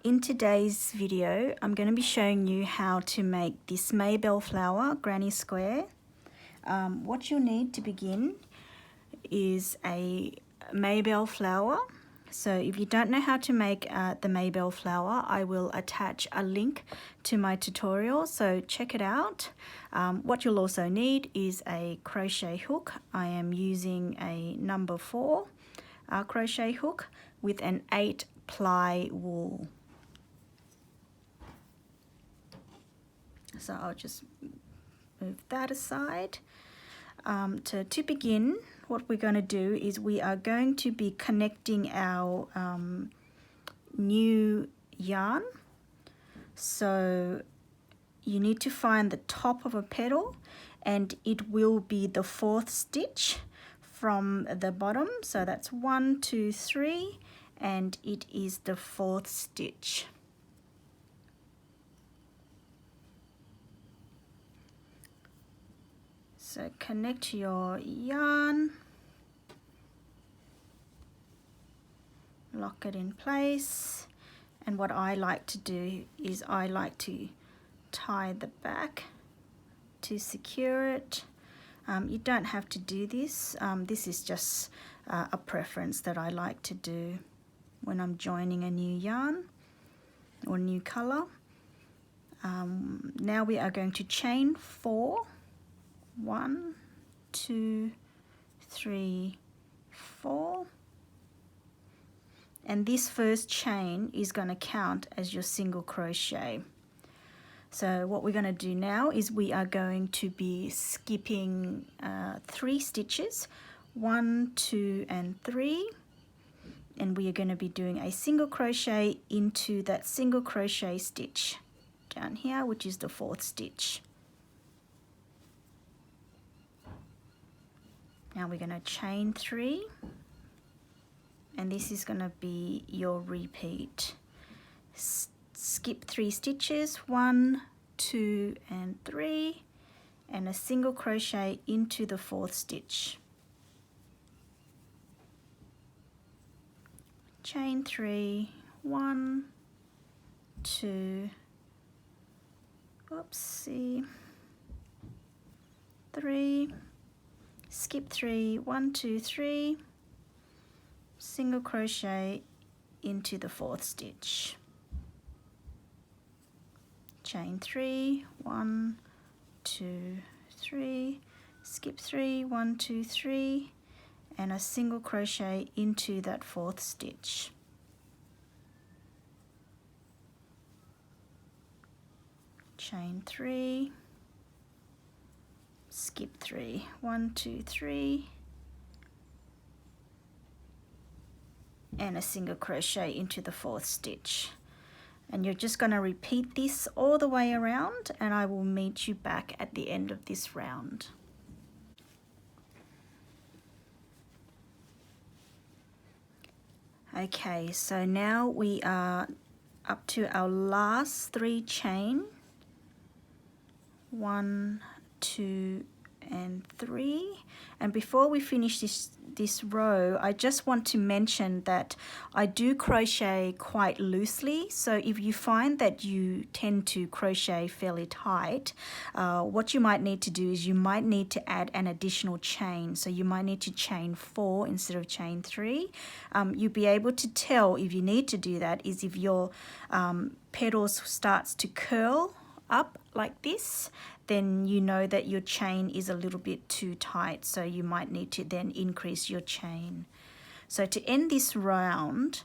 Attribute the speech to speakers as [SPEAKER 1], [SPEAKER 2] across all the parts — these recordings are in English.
[SPEAKER 1] In today's video, I'm going to be showing you how to make this Maybelle flower granny square. What you'll need to begin is a Maybelle flower. So if you don't know how to make the Maybelle flower, I will attach a link to my tutorial, so check it out. What you'll also need is a crochet hook. I am using a number 4 crochet hook with an 8-ply wool. So I'll just move that aside. To begin, what we're going to do is we are going to be connecting our new yarn. So you need to find the top of a petal, and it will be the 4th stitch from the bottom. So that's 1, 2, 3, and it is the 4th stitch. So connect your yarn, lock it in place, and what I like to do is I like to tie the back to secure it. You don't have to do this. This is just a preference that I like to do when I'm joining a new yarn or new color. Now we are going to chain 4. 1, 2, 3, 4, and this first chain is going to count as your single crochet. So what we're going to do now is we are going to be skipping 3 stitches, 1, 2, and 3, and we are going to be doing a single crochet into that single crochet stitch down here, which is the 4th stitch. Now we're going to chain 3, and this is going to be your repeat. Skip 3 stitches, 1, 2, and 3, and a single crochet into the 4th stitch. Chain 3, 1, 2, oopsie, 3, skip 3, 1, 2, 3, single crochet into the 4th stitch. Chain 3, 1, 2, 3, skip 3, 1, 2, 3, and a single crochet into that 4th stitch. Chain 3, skip 3, 1, 2, 3, and a single crochet into the 4th stitch. And you're just going to repeat this all the way around, and I will meet you back at the end of this round. Okay, so now we are up to our last 3 chain. 1, 2, and 3, and before we finish this row, I just want to mention that I do crochet quite loosely. So if you find that you tend to crochet fairly tight, what you might need to do is you might need to add an additional chain. So you might need to chain 4 instead of chain 3. You'll be able to tell if you need to do that is if your petals starts to curl up like this, then you know that your chain is a little bit too tight, so you might need to then increase your chain. So to end this round,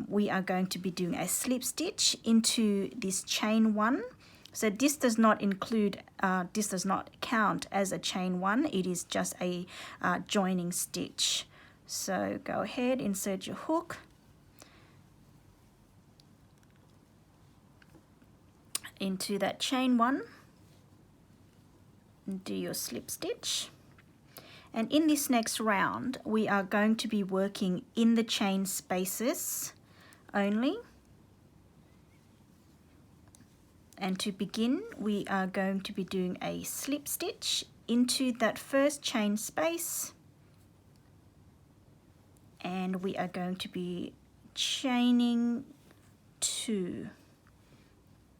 [SPEAKER 1] we are going to be doing a slip stitch into this chain 1. So this does not include, this does not count as a chain 1, it is just a joining stitch. So go ahead, insert your hook, into that chain 1, do your slip stitch, and in this next round we are going to be working in the chain spaces only. And to begin, we are going to be doing a slip stitch into that first chain space, and we are going to be chaining 2.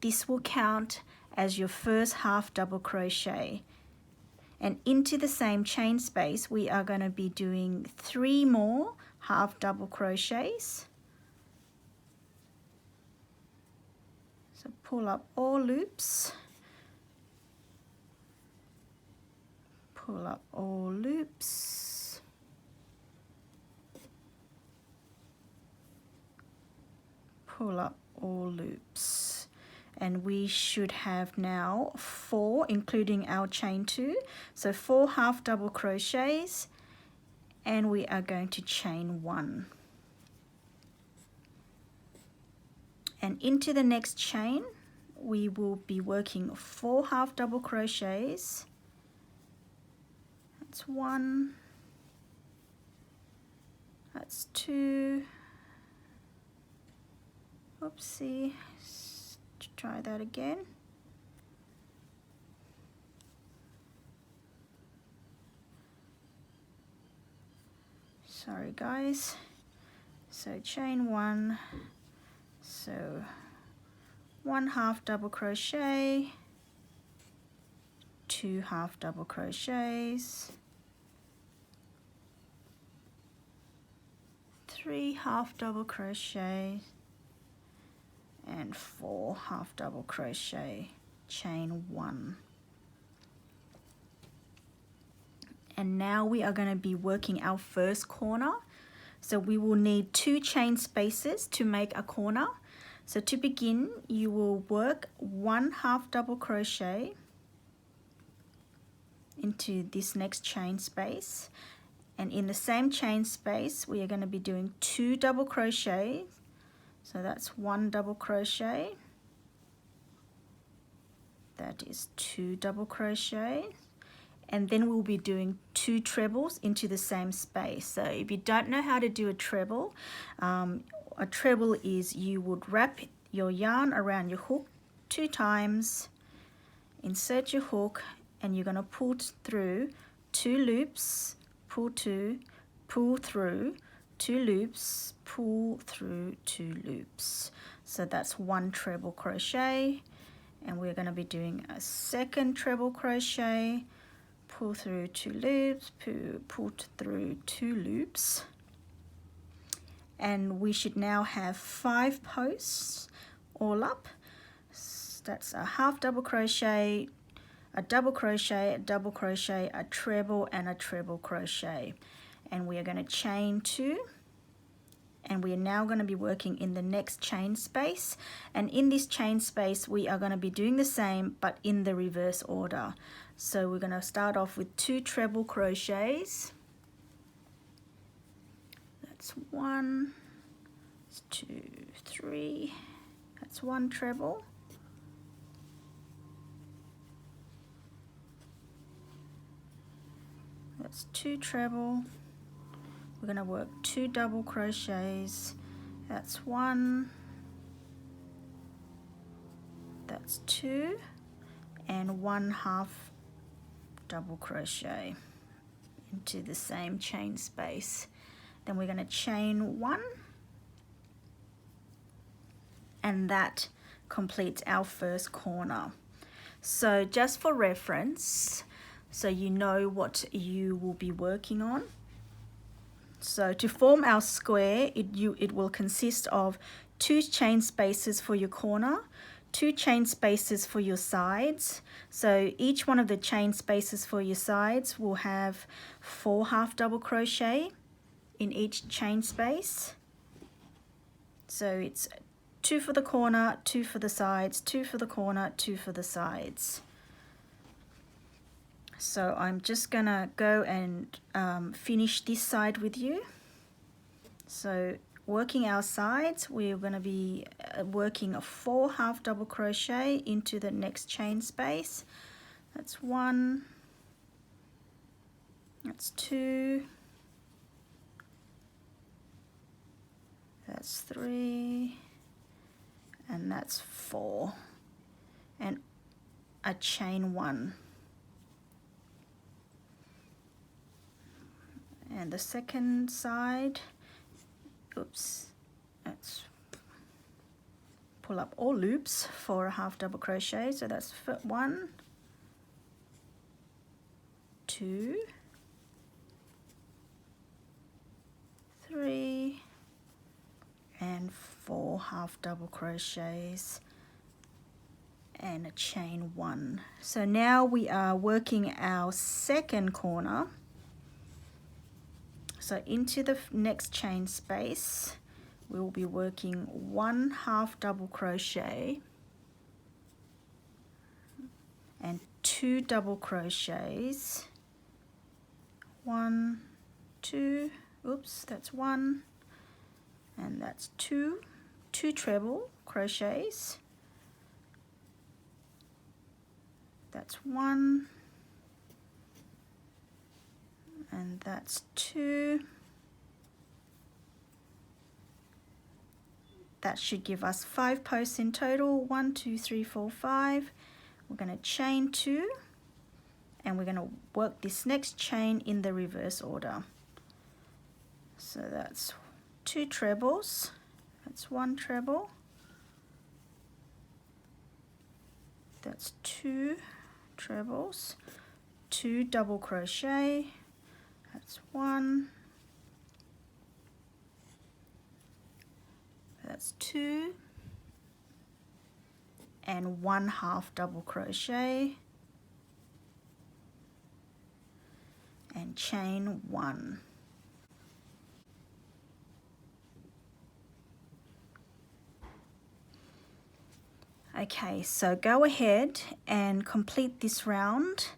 [SPEAKER 1] This will count as your first half double crochet. And into the same chain space, we are going to be doing 3 more half double crochets. So pull up all loops, pull up all loops, pull up all loops, and we should have now 4, including our chain 2, so 4 half double crochets, and we are going to chain 1. And into the next chain, we will be working 4 half double crochets. That's 1, that's 2, oopsie, let's try that again. Sorry guys. So chain 1, so 1 half double crochet, 2 half double crochets, 3 half double crochet, and 4 half double crochet, chain 1. And now we are going to be working our first corner. So we will need 2 chain spaces to make a corner. So to begin, you will work 1 half double crochet into this next chain space. And in the same chain space, we are going to be doing 2 double crochets. So that's 1 double crochet. That is 2 double crochet. And then we'll be doing 2 trebles into the same space. So if you don't know how to do a treble is you would wrap your yarn around your hook 2 times, insert your hook, and you're going to pull through 2 loops, pull 2, pull through 2 loops, pull through 2 loops. So that's 1 treble crochet, and we're going to be doing a second treble crochet, pull through 2 loops, pull through 2 loops, and we should now have 5 posts all up. That's a half double crochet, a double crochet, a double crochet, a treble, and a treble crochet. And we are going to chain 2, and we are now going to be working in the next chain space. And in this chain space, we are going to be doing the same, but in the reverse order. So we're going to start off with 2 treble crochets. That's 1, 2, 3, that's 1 treble. That's 2 treble. We're going to work 2 double crochets. That's 1, that's 2, and 1 half double crochet into the same chain space. Then we're going to chain 1, and that completes our first corner. So just for reference, so you know what you will be working on. So to form our square, it will consist of 2 chain spaces for your corner, 2 chain spaces for your sides. So each one of the chain spaces for your sides will have 4 half double crochet in each chain space. So it's 2 for the corner, 2 for the sides, 2 for the corner, 2 for the sides. So I'm just gonna go and finish this side with you. So working our sides, we're going to be working a 4 half double crochet into the next chain space. That's 1, that's 2, that's 3, and that's 4, and a chain 1. And the second side, oops, that's pull up all loops for a half double crochet. So that's 1, 2, 3 and 4 half double crochets and a chain 1. So now we are working our second corner. So into the next chain space we will be working 1 half double crochet and 2 double crochets, 1, 2, oops, that's 1 and that's 2 treble crochets, that's 1 and that's 2. That should give us 5 posts in total. 1, 2, 3, 4, 5. We're going to chain 2 and we're going to work this next chain in the reverse order. So that's 2 trebles, that's 1 treble, that's 2 trebles, 2 double crochet, that's 1, that's 2 and 1 half double crochet and chain 1. Okay, so go ahead and complete this round.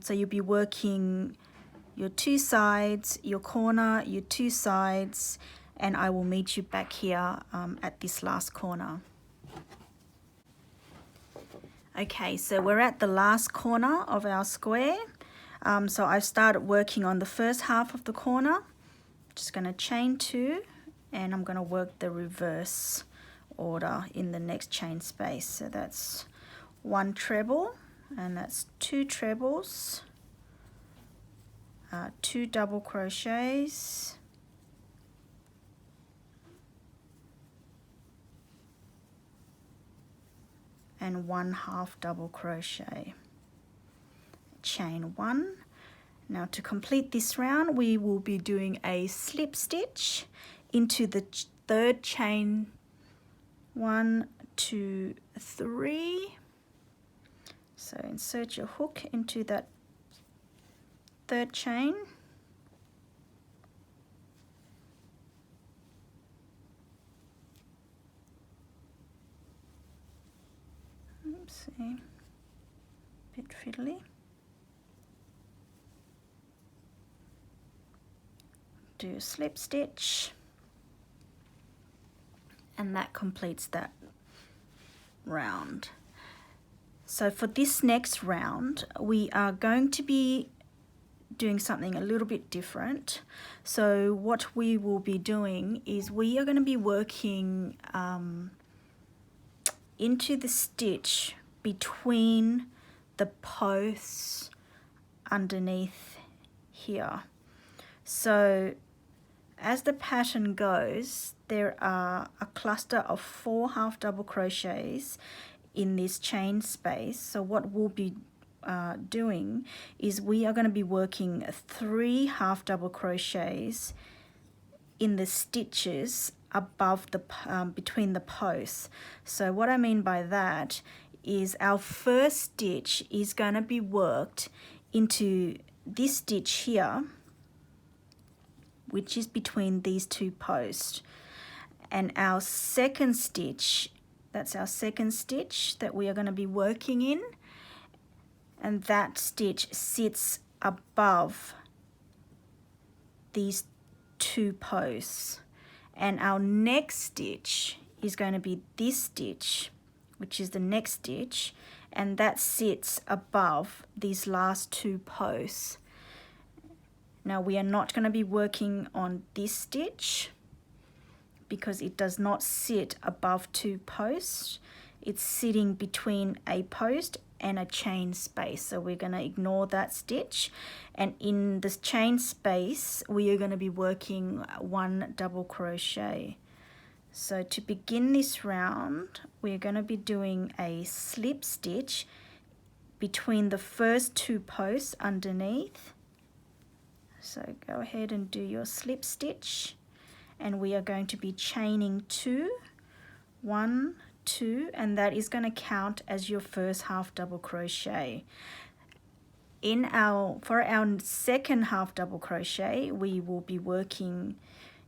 [SPEAKER 1] So you'll be working your 2 sides, your corner, your 2 sides, and I will meet you back here at this last corner. Okay, so we're at the last corner of our square. So I've started working on the first half of the corner. Just going to chain 2 and I'm going to work the reverse order in the next chain space. So that's 1 treble and that's 2 trebles, 2 double crochets, and 1 half double crochet, chain 1. Now to complete this round we will be doing a slip stitch into the third chain, 1, 2, 3. So insert your hook into that third chain, oopsie, bit fiddly. Do a slip stitch and that completes that round. So for this next round we are going to be doing something a little bit different. So what we will be doing is we are going to be working into the stitch between the posts underneath here. So as the pattern goes, there are a cluster of 4 half double crochets in this chain space. So what we'll be doing is we are going to be working 3 half double crochets in the stitches above the between the posts. So what I mean by that is our first stitch is going to be worked into this stitch here, which is between these 2 posts, and our second stitch, that's our second stitch that we are going to be working in, and that stitch sits above these 2 posts, and our next stitch is going to be this stitch, which is the next stitch, and that sits above these last 2 posts. Now we are not going to be working on this stitch because it does not sit above 2 posts. It's sitting between a post and a chain space, so we're going to ignore that stitch, and in this chain space we are going to be working 1 double crochet. So to begin this round, we're going to be doing a slip stitch between the first 2 posts underneath. So go ahead and do your slip stitch, and we are going to be chaining 2, 1, 2, and that is going to count as your first half double crochet. For our second half double crochet, we will be working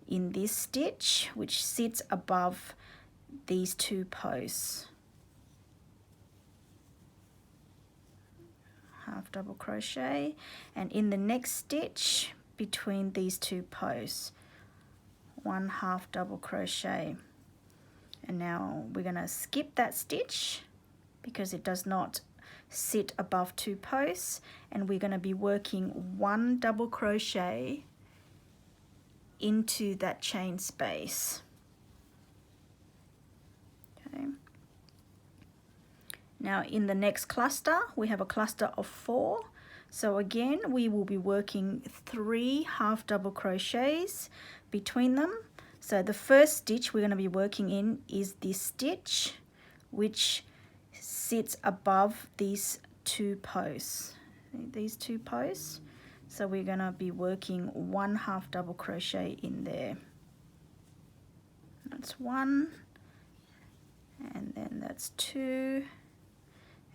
[SPEAKER 1] in this stitch which sits above these 2 posts. Half double crochet, and in the next stitch between these 2 posts, 1 half double crochet. And now we're going to skip that stitch because it does not sit above 2 posts, and we're going to be working 1 double crochet into that chain space. Okay. Now in the next cluster, we have a cluster of 4. So again, we will be working 3 half double crochets between them. So the first stitch we're going to be working in is this stitch, which sits above these 2 posts. These 2 posts. So we're going to be working 1 half double crochet in there. That's 1, and then that's 2,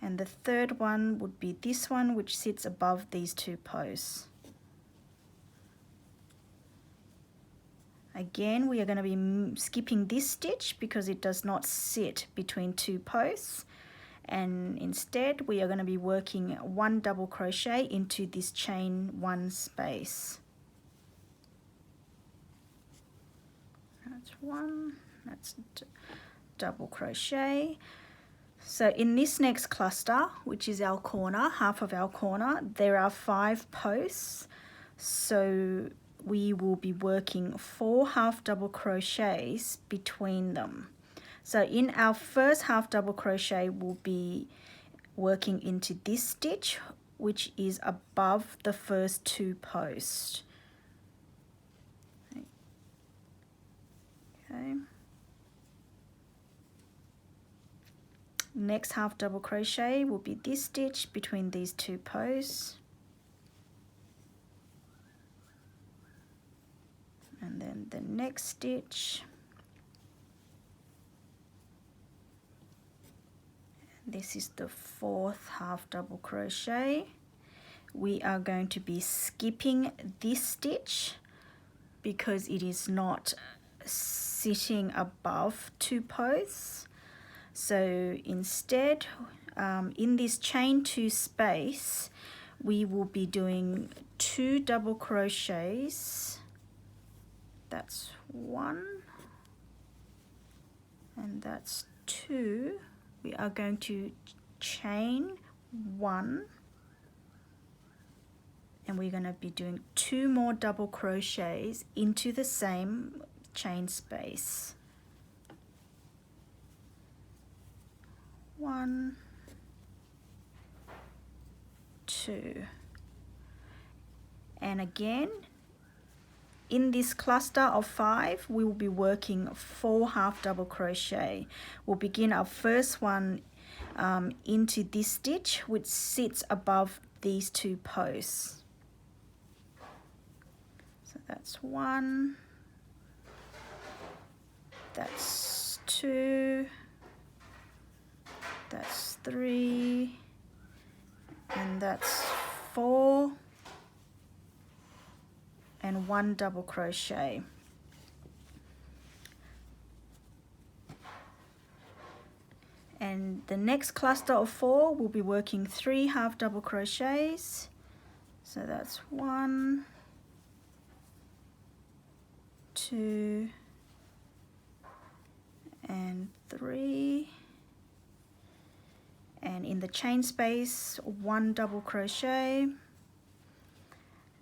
[SPEAKER 1] and the third one would be this one, which sits above these 2 posts. Again, we are going to be skipping this stitch because it does not sit between 2 posts, and instead we are going to be working 1 double crochet into this chain 1 space. That's 1, that's double crochet. So in this next cluster, which is our corner, half of our corner, there are 5 posts. So we will be working 4 half double crochets between them. So in our first half double crochet, we'll be working into this stitch, which is above the first 2 posts. Okay. Next half double crochet will be this stitch between these 2 posts. And then the next stitch. This is the 4th half double crochet. We are going to be skipping this stitch because it is not sitting above 2 posts. So instead, in this chain 2 space, we will be doing 2 double crochets. That's 1, and that's 2. We are going to chain 1, and we're going to be doing 2 more double crochets into the same chain space. 1, 2, and again in this cluster of 5 we will be working 4 half double crochet. We'll begin our first one into this stitch which sits above these 2 posts. So that's 1, that's 2, that's 3, and that's 4, and 1 double crochet. And the next cluster of 4 will be working 3 half double crochets. So that's 1, 2, and 3. And in the chain space, 1 double crochet.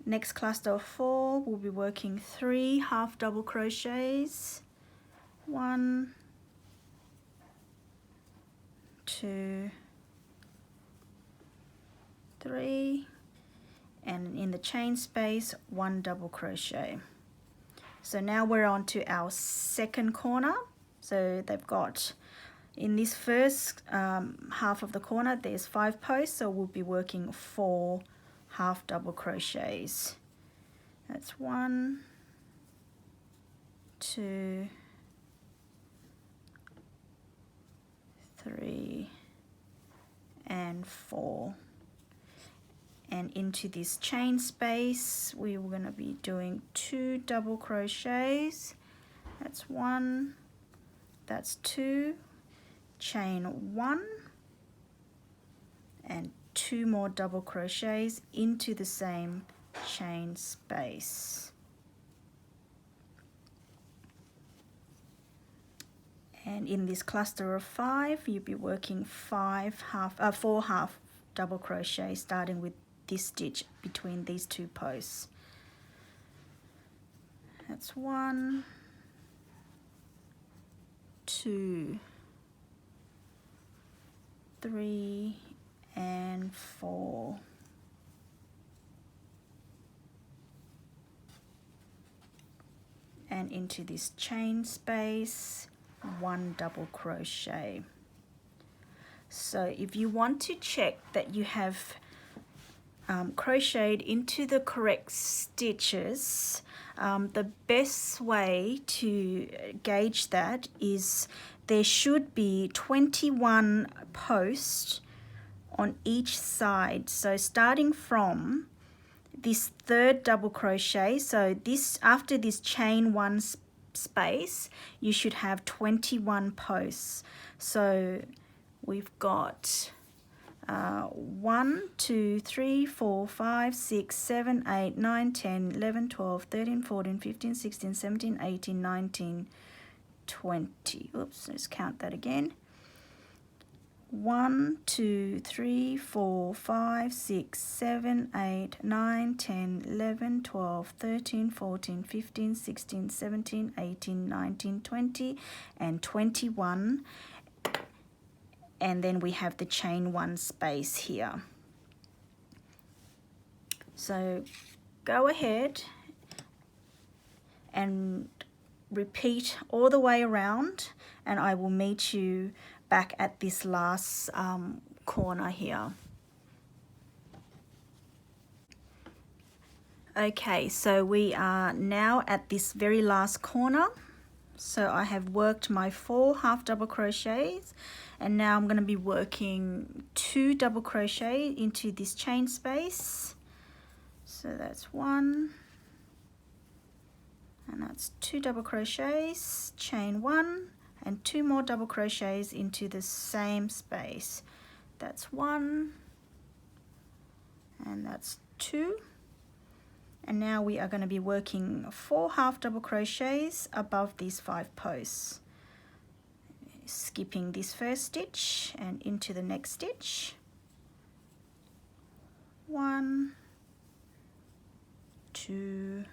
[SPEAKER 1] Next cluster of 4, we'll be working 3 half double crochets. 1, 2, 3, and in the chain space, 1 double crochet. So now we're on to our second corner. So they've got, in this first half of the corner, there's 5 posts, so we'll be working 4 half double crochets. That's 1, 2, 3, and 4. And into this chain space, we were going to be doing 2 double crochets. That's 1, that's 2, chain 1, and 2 more double crochets into the same chain space. And in this cluster of 5, you'll be working 4 half double crochets, starting with this stitch between these 2 posts. That's 1, 2, 3, and 4. And into this chain space, 1 double crochet. So if you want to check that you have crocheted into the correct stitches, the best way to gauge that is there should be 21 posts on each side. So starting from this 3rd double crochet, so this, after this chain 1 space, you should have 21 posts. So we've got 1, 2, 3, 4, 5, 6, 7, 8, 9, 10, 11, 12, 13, 14, 15, 16, 17, 18, 19, 20. Oops, let's count that again. 1, 2, 3, 4, 5, 6, 7, 8, 9, 10, 11, 12, 13, 14, 15, 16, 17, 18, 19, 20, and 21. And then we have the chain 1 space here. So go ahead and repeat all the way around, and I will meet you back at this last corner here. Okay, so we are now at this very last corner. So I have worked my 4 half double crochets, and now I'm going to be working 2 double crochet into this chain space. So that's 1, and that's 2 double crochets, chain 1, and 2 more double crochets into the same space. That's 1, and that's 2. And now we are going to be working 4 half double crochets above these 5 posts. Skipping this first stitch and into the next stitch. 1, 2,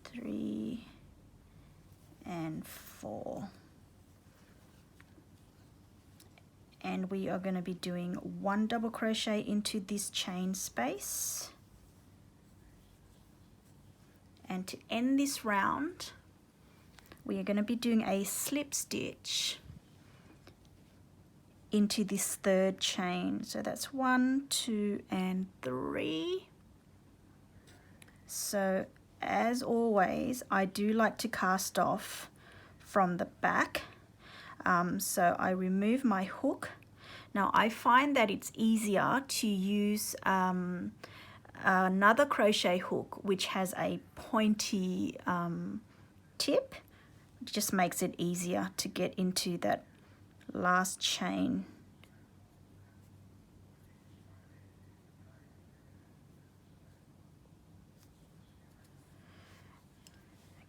[SPEAKER 1] 3, and 4. And we are going to be doing 1 double crochet into this chain space. And to end this round, we are going to be doing a slip stitch into this 3rd chain. So that's 1, 2, and 3. So as always, I do like to cast off from the back. So I remove my hook. Now I find that it's easier to use another crochet hook which has a pointy tip. It just makes it easier to get into that last chain.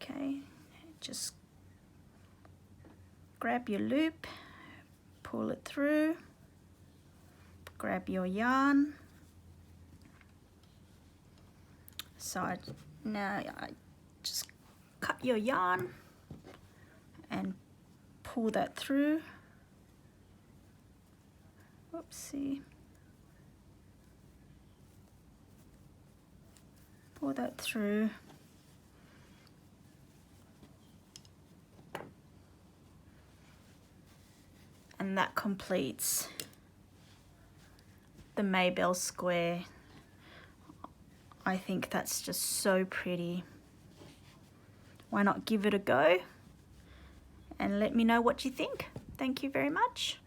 [SPEAKER 1] Okay, just grab your loop, pull it through, grab your yarn. So now I just cut your yarn and pull that through. Oopsie. Pull that through. And that completes the Maybelle square. I think that's just so pretty. Why not give it a go and let me know what you think? Thank you very much.